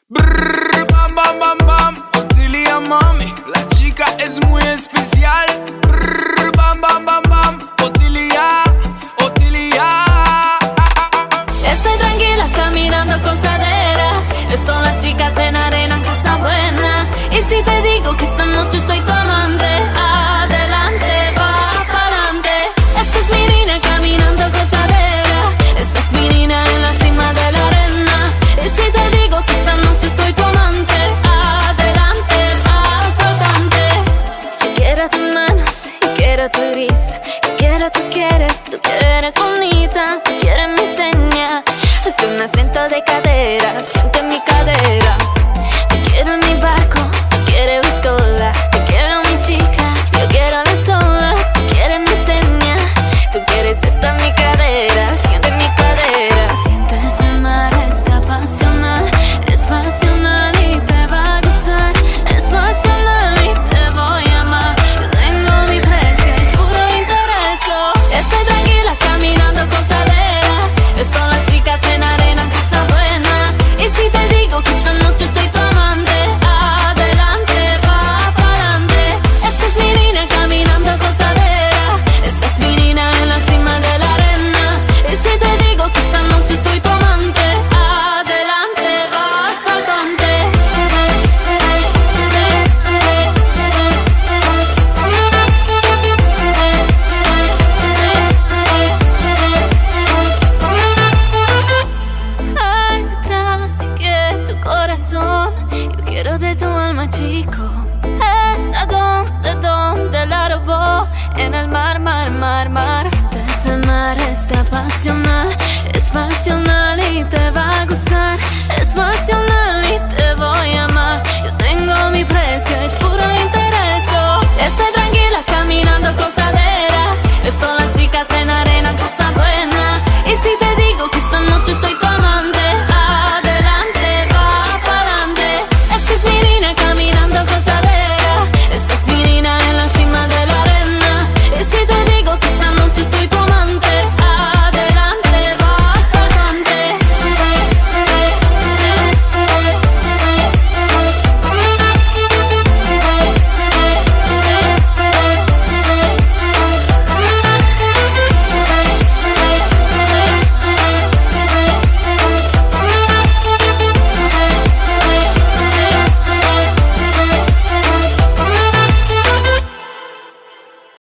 Brrr, bam, bam, bam, bam. Otilia mami, la chica es muy especial. Brrr, bam, bam, bam, bam. Otilia, Otilia. Estoy tranquila caminando con cadera. Son las chicas de la arena, casa buena. Y si te digo que esta noche soy tu amante, adelante, va pa'lante. Esta es mi niña caminando con cadera. Esta es mi niña en la cima de la arena. Y si te digo que esta noche soy tu amante, adelante, va saltante. Yo quiero tus manos y quiero tu risa. Yo quiero, tú que eres bonita. Tú quieres mi seña. Es un acento de cadera, siente mi cadera. Te quiero en mi barco, tú quieres buscarla. Te quiero mi chica, yo quiero las olas. Tú quieres mi seña, tú quieres esta mi cadera. Siente mi cadera. Sientes el mar, es pasional y te va a gustar. Es pasional y te voy a amar. Yo tengo mi precio, es puro interés. Estoy tranquila caminando con cadera. Son las chicas en arena, casa buena. Y si te digo que esta noche soy tu amante, adelante, va pa'lante. Esta es mi niña caminando con cadera. Esta es mi niña en la cima de la arena. Y si te digo que esta noche soy tu amante, adelante, va saltante. Hay detrás y que tu corazón, yo quiero de tu alma, chico. Es a donde la robó, en el mar, mar, mar, mar. Sientes el mar, es pasional y te va a gustar. Es pasional y te voy a amar. Yo tengo mi precio, es puro interés. Estoy tranquila caminando con cadera. Son las chicas en arena, casa buena. Y si te digo que esta noche